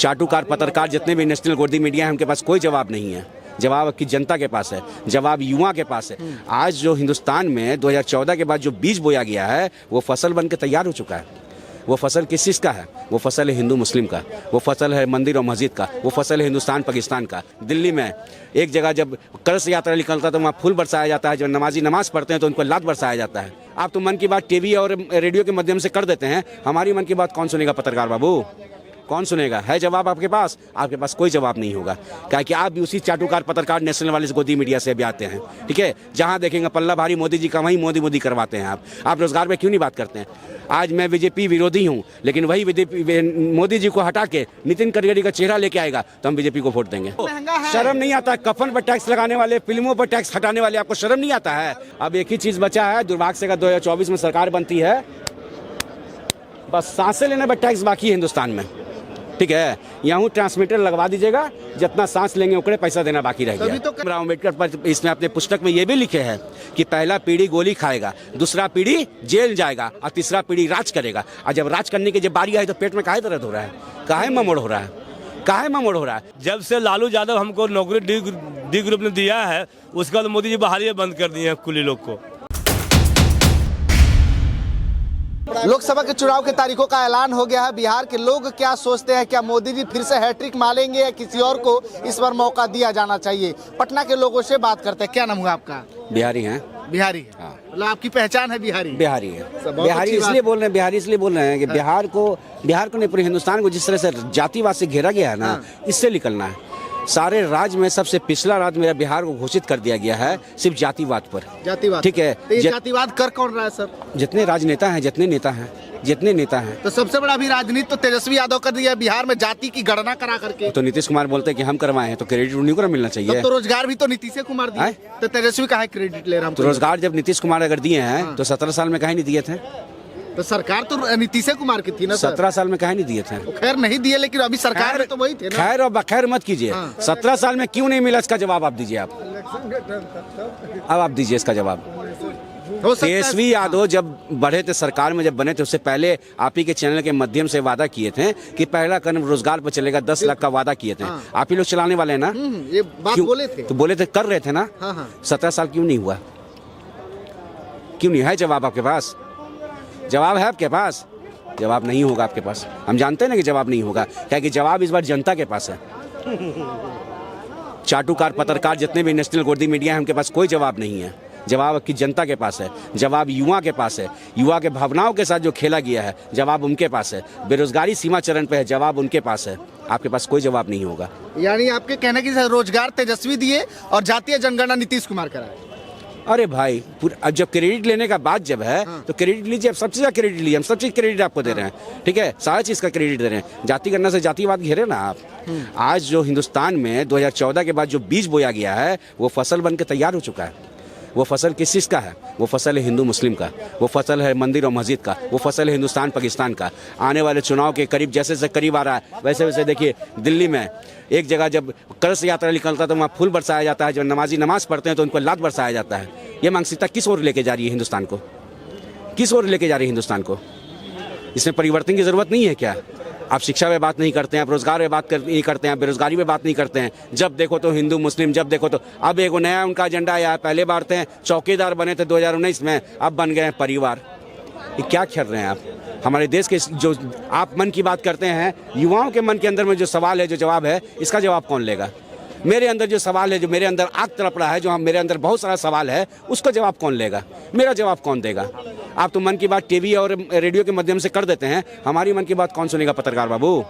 चाटुकार पत्रकार जितने भी नेशनल गोदी मीडिया है उनके पास कोई जवाब नहीं है। जवाब आपकी जनता के पास है, जवाब युवा के पास है। आज जो हिंदुस्तान में 2014 के बाद जो बीज बोया गया है वो फसल बन के तैयार हो चुका है। वो फसल किस चीज़ का है? वो फसल है हिंदू मुस्लिम का, वो फसल है मंदिर और मस्जिद का, वो फसल है हिंदुस्तान पाकिस्तान का। दिल्ली में एक जगह जब कलश यात्रा निकलता है तो वहाँ फूल बरसाया जाता है, जब नमाजी नमाज पढ़ते हैं तो उनको लात बरसाया जाता है। आप तो मन की बात टीवी और रेडियो के माध्यम से कर देते हैं, हमारी मन की बात कौन सुनेगा पत्रकार बाबू? कौन सुनेगा? है जवाब आपके पास? आपके पास कोई जवाब नहीं होगा, क्या कि आप भी उसी चाटुकार पत्रकार नेशनल वाले गोदी मीडिया से भी आते हैं। ठीक है, जहां देखेंगे पल्ला भारी मोदी जी का, वहीं मोदी मोदी करवाते हैं। आप रोजगार पे क्यों नहीं बात करते हैं? आज मैं बीजेपी विरोधी हूं, लेकिन वही मोदी जी को हटा के नितिन गडकरी का चेहरा लेके आएगा तो हम बीजेपी को वोट देंगे। शर्म नहीं आता? कफन पर टैक्स लगाने वाले, फिल्मों पर टैक्स हटाने वाले, आपको शर्म नहीं आता है? अब एक ही चीज बचा है, दुर्भाग्य से 2024 में सरकार बनती है, बस सांसें लेने पर टैक्स बाकी है हिंदुस्तान में। ठीक है, यहाँ ट्रांसमीटर लगवा दीजिएगा, जितना सांस लेंगे उकड़े पैसा देना बाकी रह गया। तो भीमराव अम्बेडकर पर इसमें अपने पुस्तक में ये भी लिखे हैं कि पहला पीढ़ी गोली खाएगा, दूसरा पीढ़ी जेल जाएगा और तीसरा पीढ़ी राज करेगा। और जब राज करने की जब बारी आई तो पेट में काहे दर्द हो रहा है, काहे ममोड़ हो रहा है, काहे ममोड़ हो रहा है? जब से लालू यादव हमको नौकरी डी ग्रुप ने दिया है, उसके बाद मोदी जी बहालियाँ बंद कर दी हैं कुली लोग को। लोकसभा के चुनाव की तारीखों का ऐलान हो गया है। बिहार के लोग क्या सोचते हैं? क्या मोदी जी फिर से हैट्रिक मारेंगे या किसी और को इस बार मौका दिया जाना चाहिए? पटना के लोगों से बात करते हैं। क्या नाम हुआ आपका? बिहारी हैं। बिहारी है? हाँ। मतलब आपकी पहचान है बिहारी? बिहारी है। बिहारी इसलिए बोल रहे हैं, बिहारी इसलिए बोल रहे हैं कि बिहार को नहीं, पूरे हिंदुस्तान को जिस तरह से जातिवाद से घेरा गया है ना, इससे निकलना है। सारे राज्य में सबसे पिछला राज्य मेरा बिहार को घोषित कर दिया गया है सिर्फ जातिवाद पर। जातिवाद? ठीक है। तो ये जातिवाद कर कौन रहा है सर? जितने राजनेता हैं, जितने नेता हैं। तो सबसे बड़ा अभी राजनीति तो तेजस्वी यादव कर दिया बिहार में, जाति की गणना करा करके। तो नीतीश कुमार बोलते हैं कि हम करवाए हैं, तो क्रेडिट उन्हीं को मिलना चाहिए। तो रोजगार भी तो नीतीश कुमार दिए, तो तेजस्वी का है क्रेडिट ले रहा हूं? तो रोजगार जब नीतीश कुमार अगर दिए हैं तो 17 साल में काहे नहीं दिए थे? तो सरकार तो नीतीश कुमार की थी ना। 17 साल में काहे नहीं दिए थे? खैर नहीं दिए, लेकिन अभी सरकार में तो वही थे ना। खैर और बखैर मत कीजिए। 17 साल में क्यों नहीं मिला, इसका जवाब आप दीजिए। अब आप दीजिए इसका जवाब। तेजस्वी यादव जब बढ़े थे सरकार में, जब बने थे, उससे पहले आप ही के चैनल के माध्यम से वादा किए थे कि पहला कदम रोजगार पर चलेगा, 10 लाख का वादा किए थे। आप ही लोग चलाने वाले हैं ना, ये बात बोले थे। तो बोले थे, कर रहे थे ना। 17 साल क्यों नहीं हुआ? क्यों नहीं है? जवाब आपके पास? जवाब है आपके पास? जवाब नहीं होगा आपके पास। हम जानते हैं ना कि जवाब नहीं होगा, क्योंकि जवाब इस बार जनता के पास है। चाटुकार पत्रकार जितने भी नेशनल गोदी मीडिया है उनके पास कोई जवाब नहीं है। जवाब आपकी जनता के पास है, जवाब युवा के पास है। युवा के भावनाओं के साथ जो खेला गया है, जवाब उनके पास है। बेरोजगारी सीमा चरण पे है, जवाब उनके पास है। आपके पास कोई जवाब नहीं होगा। यानी आपके कहने की रोजगार तेजस्वी दिए और जातीय जनगणना नीतीश कुमार कराए। अरे भाई, अब जब क्रेडिट लेने का बात जब है तो क्रेडिट लीजिए। अब सब चीज़ का क्रेडिट लीजिए, हम सब चीज़ क्रेडिट आपको दे रहे हैं। ठीक है, सारा चीज़ का क्रेडिट दे रहे हैं। जाति गणना से जातिवाद घेरे ना आप। आज जो हिंदुस्तान में 2014 के बाद जो बीज बोया गया है वो फसल बन के तैयार हो चुका है। वो फसल किस चीज़ का है? वो फसल है हिंदू मुस्लिम का, वो फसल है मंदिर और मस्जिद का, वो फसल है हिंदुस्तान पाकिस्तान का। आने वाले चुनाव के करीब जैसे जैसे करीब आ रहा है, वैसे वैसे देखिए दिल्ली में एक जगह जब कलश यात्रा निकलता है तो वहाँ फूल बरसाया जाता है, जब नमाजी नमाज पढ़ते हैं तो उनको लात बरसाया जाता है। ये मानसिकता किस ओर लेके जा रही है हिंदुस्तान को? किस ओर लेके जा रही है हिंदुस्तान को? इसमें परिवर्तन की ज़रूरत नहीं है क्या? आप शिक्षा में बात नहीं करते हैं, आप रोजगार में बात नहीं करते हैं, बेरोजगारी में बात नहीं करते हैं। जब देखो तो हिंदू मुस्लिम, जब देखो तो अब एक नया उनका एजेंडा आया है। पहले बार थे चौकीदार बने थे 2019 में, अब बन गए हैं परिवार। ये क्या कर रहे हैं आप? हमारे देश के जो आप मन की बात करते हैं, युवाओं के मन के अंदर में जो सवाल है, जो जवाब है, इसका जवाब कौन लेगा? मेरे अंदर जो सवाल है, जो मेरे अंदर आग तड़प रहा है, जो मेरे अंदर बहुत सारा सवाल है, उसका जवाब कौन लेगा? मेरा जवाब कौन देगा? आप तो मन की बात टीवी और रेडियो के माध्यम से कर देते हैं, हमारी मन की बात कौन सुनेगा पत्रकार बाबू?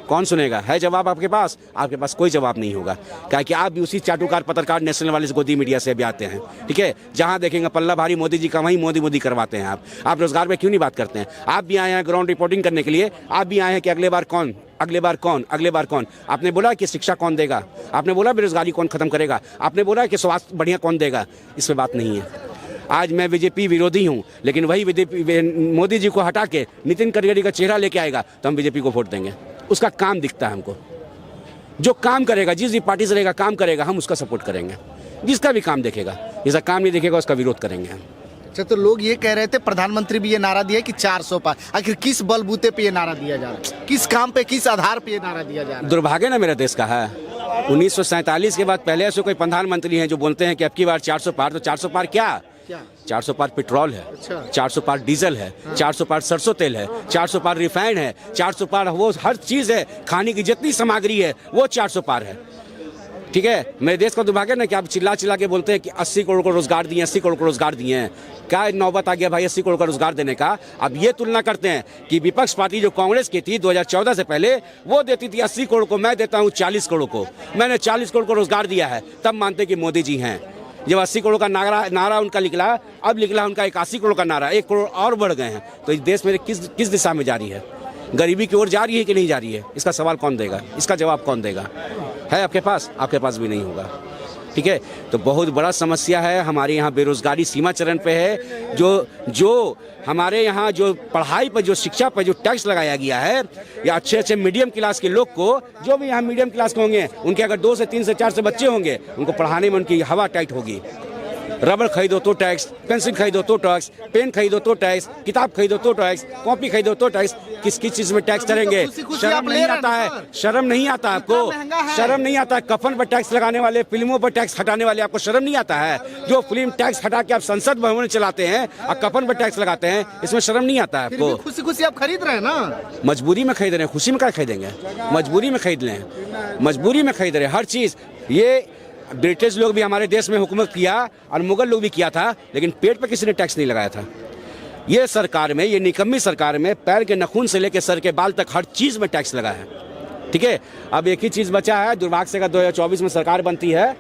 कौन सुनेगा? है जवाब आपके पास? आपके पास कोई जवाब नहीं होगा, क्या कि आप भी उसी चाटुकार पत्रकार नेशनल वाले गोदी मीडिया से भी आते हैं। ठीक है, जहां देखेंगे पल्ला भारी मोदी जी का, वहीं मोदी मोदी करवाते हैं। आप रोजगार में क्यों नहीं बात करते हैं? आप भी आए हैं ग्राउंड रिपोर्टिंग करने के लिए। आप भी आए हैं कि अगले बार कौन? आपने बोला कि शिक्षा कौन देगा? आपने बोला बेरोजगारी कौन खत्म करेगा? आपने बोला कि स्वास्थ्य बढ़िया कौन देगा? इसमें बात नहीं है। आज मैं बीजेपी विरोधी हूं, लेकिन वही मोदी जी को हटा के नितिन गडकरी का चेहरा लेके आएगा तो हम बीजेपी को वोट देंगे। उसका काम दिखता है हमको। जो काम करेगा, जिस भी पार्टी से रहेगा, काम करेगा, हम उसका सपोर्ट करेंगे। जिसका भी काम देखेगा, जिसका काम नहीं देखेगा उसका विरोध करेंगे हम। अच्छा, तो लोग ये कह रहे थे, प्रधानमंत्री भी ये नारा दिया कि 400 पार। आखिर किस बलबूते पे ये नारा दिया जा रहा है, किस काम पे, किस आधार पे ये नारा दिया जा रहा है? दुर्भाग्य ना मेरे देश का है। 1947 के बाद पहले ऐसे कोई प्रधानमंत्री हैं जो बोलते हैं कि अब की बार 400 पार। तो 400 पार क्या? 400 पार पेट्रोल है, 400 पार डीजल है, 400 पार सरसों तेल है, 400 पार रिफाइंड है, 400 पार वो हर चीज़ है, खाने की जितनी सामग्री है वो 400 पार है। ठीक है, मेरे देश का दुर्भाग्य ना कि आप चिल्ला चिल्ला के बोलते हैं कि 80 करोड़ को रोजगार दिए, 80 करोड़ को रोजगार दिए हैं। क्या नौबत आ गया भाई 80 करोड़ का रोजगार देने का? अब ये तुलना करते हैं कि विपक्ष पार्टी जो कांग्रेस की थी 2014 से पहले, वो देती थी 80 करोड़ को, मैं देता हूँ 40 करोड़ को, मैंने 40 करोड़ को रोजगार दिया है, तब मानते कि मोदी जी हैं। जब 80 करोड़ का नारा उनका निकला, अब निकला उनका 81 करोड़ का नारा, 1 करोड़ और बढ़ गए हैं। तो इस देश में किस दिशा में जा रही है? गरीबी की ओर जा रही है कि नहीं जा रही है? इसका सवाल कौन देगा, इसका जवाब कौन देगा? है आपके पास? आपके पास भी नहीं होगा। ठीक है, तो बहुत बड़ा समस्या है हमारे यहाँ, बेरोजगारी सीमा चरण पे है। जो हमारे यहाँ जो पढ़ाई पर, जो शिक्षा पर जो टैक्स लगाया गया है, या अच्छे मीडियम क्लास के लोग को, जो भी यहाँ मीडियम क्लास के होंगे, उनके अगर 2 से 3 से 4 से बच्चे होंगे, उनको पढ़ाने में उनकी हवा टाइट होगी। रबड़ खरीदो तो टैक्स, पेंसिल खरीदो तो टैक्स, पेन खरीदो तो टैक्स, किताब खरीदो तो टैक्स, कॉपी खरीदो तो टैक्स। किस चीज में टैक्स करेंगे? शर्म नहीं आता है? शर्म नहीं आता आपको? शर्म नहीं आता है? कफन पर टैक्स लगाने वाले, फिल्मों पर टैक्स हटाने वाले, आपको शर्म नहीं आता है? जो फिल्म टैक्स हटा के आप संसद भवन चलाते हैं और कफन पर टैक्स लगाते हैं, इसमें शर्म नहीं आता है आपको? खुशी खुशी आप खरीद रहे हैं ना? मजबूरी में खरीद रहे हैं, खुशी में क्या खरीदेंगे? मजबूरी में खरीद लें, मजबूरी में खरीद रहे हैं हर चीज। ये ब्रिटिश लोग भी हमारे देश में हुकूमत किया और मुगल लोग भी किया था, लेकिन पेट पर किसी ने टैक्स नहीं लगाया था। ये सरकार में, ये निकम्मी सरकार में पैर के नखून से लेकर सर के बाल तक हर चीज में टैक्स लगा है। ठीक है, अब एक ही चीज बचा है, दुर्भाग्य से अगर 2024 में सरकार बनती है,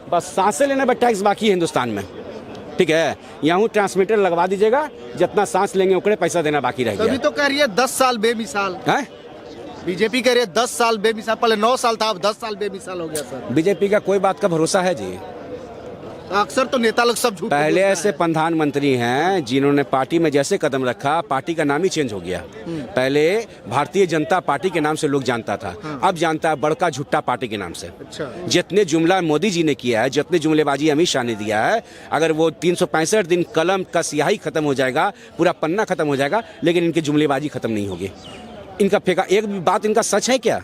बस सांसें लेने पर टैक्स बाकी है हिंदुस्तान में। ठीक है, यहाँ ट्रांसमीटर लगवा दीजिएगा, जितना सांस लेंगे उतने पैसा देना बाकी रह गया। तभी तो कह रही है 10 साल बेमिसाल है। बीजेपी कह रही है 10 साल बेमिसाल, पहले 9 साल था, अब 10 साल बेमिसाल हो गया सर। बीजेपी का कोई बात का भरोसा है जी? अक्सर तो नेता लोग सब झूठ। पहले ऐसे प्रधानमंत्री हैं जिन्होंने पार्टी में जैसे कदम रखा, पार्टी का नाम ही चेंज हो गया। पहले भारतीय जनता पार्टी के नाम से लोग जानता था, अब जानता है बड़का झुट्टा पार्टी के नाम से। अच्छा। जितने जुमला मोदी जी ने किया है, जितने जुमलेबाजी अमित शाह ने दिया है, अगर वो 365 दिन कलम का स्याही खत्म हो जाएगा, पूरा पन्ना खत्म हो जाएगा, लेकिन इनकी जुमलेबाजी खत्म नहीं होगी। इनका फेंका एक भी बात इनका सच है क्या?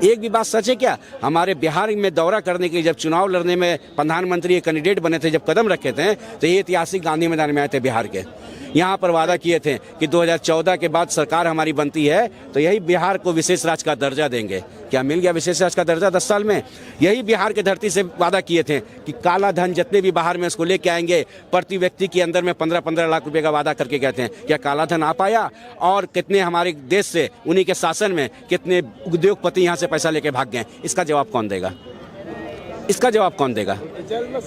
एक भी बात सच है क्या? हमारे बिहार में दौरा करने के लिए जब चुनाव लड़ने में प्रधानमंत्री कैंडिडेट बने थे, जब कदम रखे थे, तो ये ऐतिहासिक गांधी मैदान में आए थे बिहार के। यहाँ पर वादा किए थे कि 2014 के बाद सरकार हमारी बनती है तो यही बिहार को विशेष राज्य का दर्जा देंगे। क्या मिल गया विशेष राज्य का दर्जा 10 साल में? यही बिहार के धरती से वादा किए थे कि काला धन जितने भी बाहर में उसको लेके आएंगे, प्रति व्यक्ति के अंदर में 15-15 लाख रुपए का वादा करके गए थे। क्या काला धन आ पाया? और कितने हमारे देश से, उन्हीं के शासन में कितने उद्योगपति यहाँ से पैसा लेके भाग गए? इसका जवाब कौन देगा? इसका जवाब कौन देगा?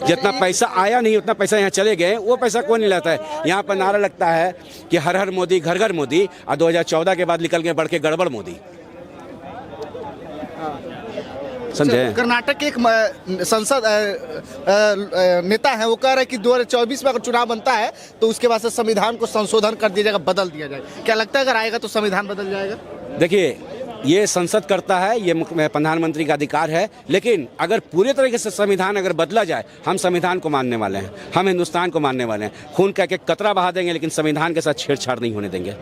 जितना पैसा आया नहीं उतना पैसा यहाँ चले गए, वो पैसा कौन नहीं लाता है? यहाँ पर नारा लगता है कि हर हर मोदी, घर घर मोदी, और 2014 के बाद निकल गए बढ़ के गड़बड़ मोदी। समझे? कर्नाटक के एक संसद नेता है, वो कह रहे हैं कि 2024 में अगर चुनाव बनता है तो उसके बाद से संविधान को संशोधन कर दिया जाएगा, बदल दिया जाएगा। क्या लगता है अगर आएगा तो संविधान बदल जाएगा? देखिए, ये संसद करता है, ये प्रधानमंत्री का अधिकार है, लेकिन अगर पूरे तरीके से संविधान अगर बदला जाए, हम संविधान को मानने वाले हैं, हम हिंदुस्तान को मानने वाले हैं। खून का एक कतरा बहा देंगे, लेकिन संविधान के साथ छेड़छाड़ नहीं होने देंगे।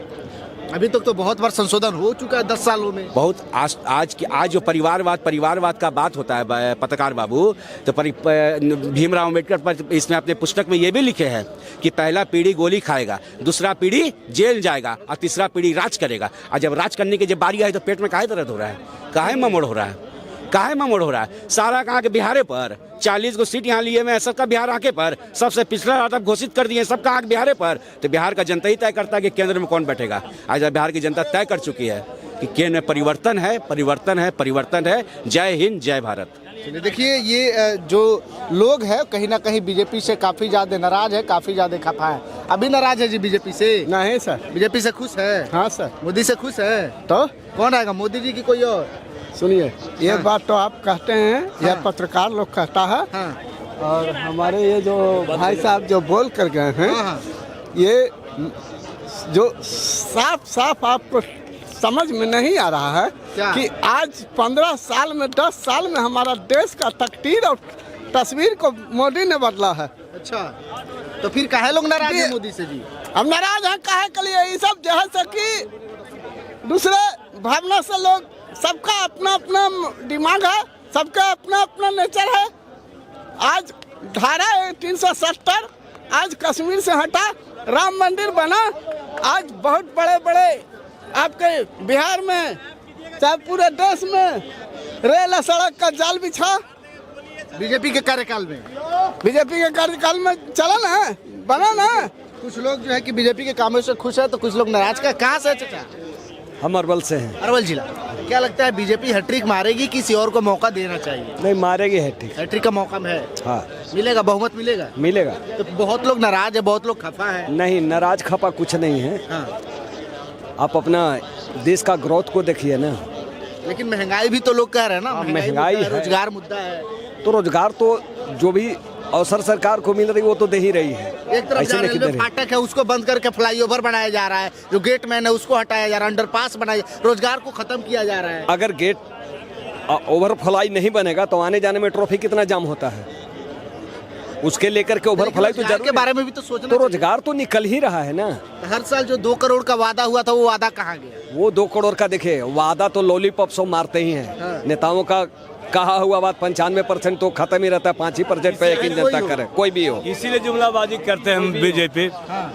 अभी तक तो बहुत बार संशोधन हो चुका है 10 सालों में। बहुत आज जो परिवारवाद का बात होता है पत्रकार बाबू, तो भीमराव अम्बेडकर पर इसमें अपने पुस्तक में ये भी लिखे हैं कि पहला पीढ़ी गोली खाएगा, दूसरा पीढ़ी जेल जाएगा और तीसरा पीढ़ी राज करेगा। और जब राज करने की जब बारी आई तो पेट में काहे दर्द हो रहा है? काहे ममोड़ हो रहा है? काहे ममोड़ हो रहा है? सारा कहाँ के बिहारे पर 40 को सीट यहाँ लिए में, सबका बिहार आके पर, सबसे पिछड़ा रात घोषित कर दिए, सबका आग बिहारे पर। तो बिहार का जनता ही तय करता है कि केंद्र में कौन बैठेगा। आज बिहार की जनता तय कर चुकी है कि केंद्र में परिवर्तन है, परिवर्तन है, परिवर्तन है। जय हिंद, जय भारत। देखिए, ये जो लोग हैं कहीं ना कहीं बीजेपी से काफी ज्यादा नाराज है, काफी ज्यादा खफा है। अभी नाराज है जी बीजेपी से? नहीं सर। बीजेपी से खुश है? हाँ सर। मोदी से खुश है? तो कौन आएगा, मोदी जी की कोई और? सुनिए, ये बात तो आप कहते हैं, यह पत्रकार लोग कहता है। और हमारे ये जो भाई साहब जो बोल कर गए हैं, ये जो साफ साफ आपको समझ में नहीं आ रहा है कि आज 15 साल में, 10 साल में हमारा देश का तकदीर और तस्वीर को मोदी ने बदला है। अच्छा। तो फिर काहे लोग नाराज हैं मोदी से जी? हम नाराज हैं काहे के लिए? ये सब जो है सकी दूसरे भावना से लोग, सबका अपना अपना दिमाग है, सबका अपना अपना नेचर है। आज धारा 370 आज कश्मीर से हटा, राम मंदिर बना, आज बहुत बड़े बड़े आपके बिहार में चाहे पूरे देश में रेल और सड़क का जाल बिछा। बीजेपी के कार्यकाल में, बीजेपी के कार्यकाल में चला ना, बना ना। कुछ लोग जो है कि बीजेपी के कामों से खुश है तो कुछ लोग नाराज। का कहाँ से है चाचा? हम अरवल से हैं। अरवल जिला। क्या लगता है बीजेपी हैट्रिक मारेगी, किसी और को मौका देना चाहिए? नहीं, मारेगी हैट्रिक। हैट्रिक का मौका है? हाँ, मिलेगा, बहुमत मिलेगा? मिलेगा। तो बहुत लोग नाराज है, बहुत लोग खफा है। नहीं, नाराज खपा कुछ नहीं है। हाँ। आप अपना देश का ग्रोथ को देखिए ना। लेकिन महंगाई भी तो लोग कह रहे हैं ना, महंगाई मुद्दा है, रोजगार मुद्दा है। तो रोजगार तो जो भी अवसर सरकार को मिल रही वो तो दे ही रही है। एक तरफ ऐसे जहाँ नहीं कि रेलवे दे रही। फाटक है उसको बंद करके फ्लाईओवर बनाया जा रहा है, जो गेटमैन है उसको हटाया जा रहा है, अंडरपास बनाया, रोजगार को खत्म किया जा रहा है। अगर गेट ओवरफ्लाई नहीं बनेगा तो आने जाने में ट्रैफिक कितना जाम होता है, उसके लेकर के ओवरफ्लाई तो रोजगार जरूर के बारे में भी तो सोचना तो चाहिए। रोजगार तो निकल ही रहा है ना। हर साल जो 2 करोड़ का वादा हुआ था वो वादा कहाँ गया? वो 2 करोड़ का देखिए वादा तो लॉलीपॉप सब मारते ही हैं। हाँ। नेताओं का कहा हुआ बात 95% तो खत्म ही रहता है, 5% पे यकीन जनता करे, कोई भी हो। इसीलिए जुमलाबाजी करते हैं बीजेपी।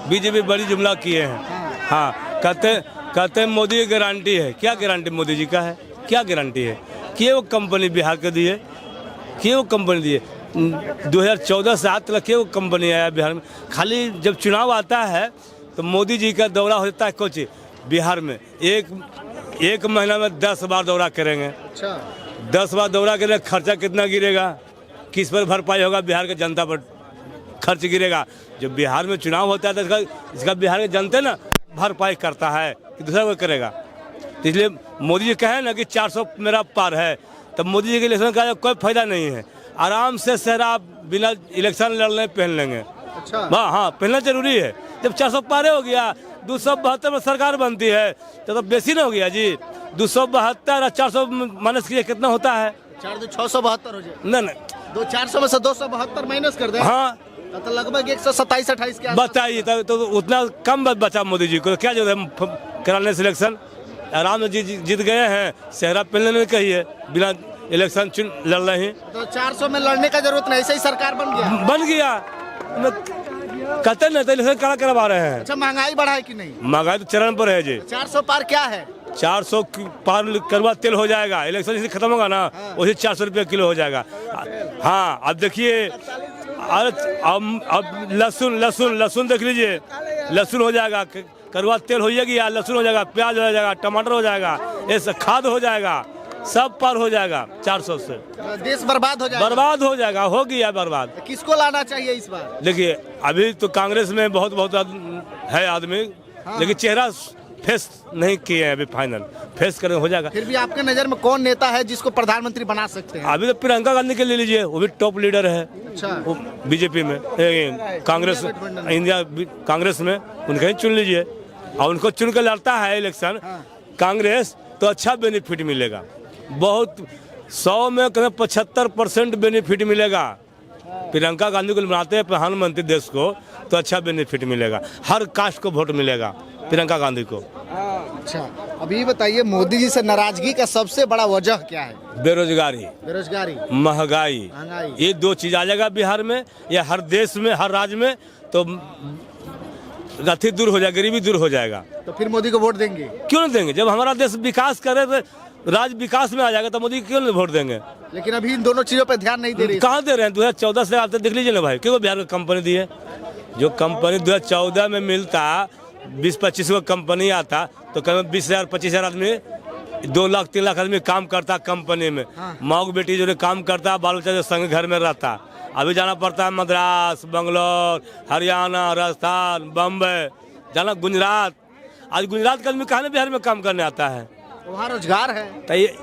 बीजेपी बड़ी जुमला किए हैं। हाँ, कहते हैं मोदी की गारंटी है। क्या गारंटी मोदी जी का है? क्या गारंटी है कि वो कंपनी बिहार को दी है, कि वो कंपनी दी है? 2014 से आज तक वो कंपनी आया बिहार में। खाली जब चुनाव आता है तो मोदी जी का दौरा होता है कुछ बिहार में, एक महीना में 10 बार दौरा करेंगे। अच्छा, 10 बार दौरा करेंगे, खर्चा कितना गिरेगा, किस पर भरपाई होगा? बिहार के जनता पर खर्च गिरेगा। जब बिहार में चुनाव होता है तो इसका बिहार के जनता ना भरपाई करता है कि दूसरा कोई करेगा। तो इसलिए मोदी जी कहे ना कि 400 मेरा पार है, तब मोदी जी के इलेक्शन का कोई फायदा नहीं है। आराम से शहरा बिना इलेक्शन लड़ने पहन लेंगे। अच्छा, हाँ, पहनना जरूरी है। जब 400 पारे हो गया, 272 में सरकार बनती है तो बेसी ना हो गया जी। 272 और 400 माइनस कीजिए कितना होता है? 672 हो जाए। नहीं, 400 में से 272 माइनस कर दे। हाँ, तो लगभग 127-28 के आसपास। बताइए तो उतना कम बचा मोदी जी को, क्या जरूरत है कराने से इलेक्शन? आराम से जीत गए हैं, सेहरा पहनने में कहिए, बिना इलेक्शन लड़ रहे हैं। तो 400 में लड़ने का जरूरत नहीं, ऐसे ही सरकार बन गया। कहते नहीं तो इलेक्शन करा करवा रहे हैं। अच्छा, महंगाई बढ़ा है कि नहीं? महंगाई तो चरण पर है जी। 400 पार क्या है? 400 पार करवा तेल हो जाएगा, इलेक्शन जैसे खत्म होगा ना वही 400 रुपये किलो हो जाएगा। हाँ, अब देखिए, अब लहसुन देख लीजिए, लहसुन हो जाएगा, करवा तेल हो जाएगी, लहसुन हो जाएगा, प्याज हो जाएगा, टमाटर हो जाएगा, ऐसा खाद हो जाएगा, सब पार हो जाएगा 400 से। देश बर्बाद हो जाएगा। बर्बाद हो जाएगा, हो गया बर्बाद। किसको लाना चाहिए इस बार? देखिए, अभी तो कांग्रेस में बहुत है आदमी, लेकिन चेहरा फेस नहीं किए हैं अभी, फाइनल फेस करने हो जाएगा। फिर भी आपके नजर में कौन नेता है जिसको प्रधानमंत्री बना सकते हैं? अभी तो प्रियंका गांधी के ले लीजिए, वो भी टॉप लीडर है। अच्छा, वो बीजेपी में, कांग्रेस, इंडिया कांग्रेस में उनका ही चुन लीजिए, और उनको चुन कर लड़ता है इलेक्शन कांग्रेस तो अच्छा बेनिफिट मिलेगा। बहुत 100 में 75% बेनिफिट मिलेगा। प्रियंका गांधी को बनाते हैं प्रधानमंत्री देश को तो अच्छा बेनिफिट मिलेगा, हर कास्ट को वोट मिलेगा प्रियंका गांधी को। अच्छा, अभी बताइए मोदी जी से नाराजगी का सबसे बड़ा वजह क्या है? बेरोजगारी, महंगाई, ये 2 चीज आ जाएगा बिहार में या हर देश में, हर राज्य में, तो गति दूर हो जाएगा, गरीबी दूर हो जाएगा। तो फिर मोदी को वोट देंगे? क्यों नहीं देंगे? जब हमारा देश विकास करे तो राज्य विकास में आ जाएगा तो मोदी क्यों नहीं वोट देंगे? लेकिन अभी इन दोनों चीजों पे ध्यान नहीं दे रही। कहाँ दे रहे हैं? 2014 से आप देख लीजिए ना भाई, क्यों बिहार को कंपनी दी है? जो कंपनी 2014 में मिलता 20-25 को कंपनी आता तो कहीं 20,000-25,000 आदमी, 2 लाख 3 लाख आदमी काम करता कंपनी में। माँ बेटी जो काम करता, बाल बच्चा जो संग घर में रहता। अभी जाना पड़ता है मद्रास, बंगलोर, हरियाणा, राजस्थान, बम्बई, जाना गुजरात। आज गुजरात का आदमी कहाँ बिहार में काम करने आता है? वहाँ रोजगार है। तो ये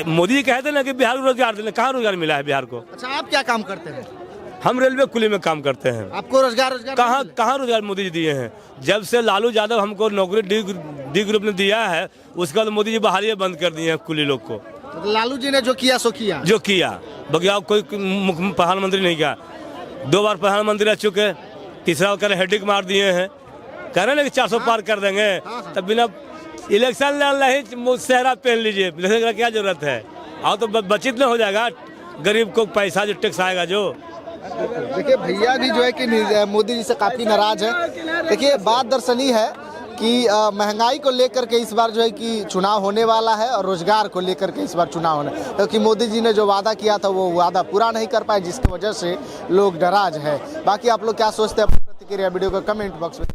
मोदी कहते ना कि बिहार को रोजगार देने, कहाँ रोजगार मिला है बिहार को? अच्छा, आप क्या काम करते हैं? हम रेलवे कुली में काम करते हैं। आपको रोजगार कहाँ रोजगार मोदी जी दिए हैं? जब से लालू यादव हमको नौकरी डी ग्रुप ने दिया है, उसके बाद मोदी जी बहाली बंद कर दिए हैं कुली लोग को। तो लालू जी ने जो किया सो किया, जो किया बगिया कोई प्रधानमंत्री नहीं किया। 2 बार प्रधानमंत्री रह चुके, तीसरा कर हेडिक मार दिए हैं, कह रहे हैं ना कि 400 पार कर देंगे, तब बिना इलेक्शन लड़ रहे सेहरा पहन लीजिए, इलेक्शन का क्या जरूरत है? आओ तो बचित न हो जाएगा गरीब को पैसा जो टैक्स आएगा जो। देखिए भैया भी जो है कि मोदी जी से काफ़ी नाराज है। देखिए बात दरअसल ये है कि महंगाई को लेकर के इस बार जो है कि चुनाव होने वाला है और रोजगार को लेकर के इस बार चुनाव होने, क्योंकि मोदी जी ने जो वादा किया था वो वादा पूरा नहीं कर पाए, जिसकी वजह से लोग नाराज है। बाकी आप लोग क्या सोचते हैं? अपनी प्रतिक्रिया वीडियो को कमेंट बॉक्स में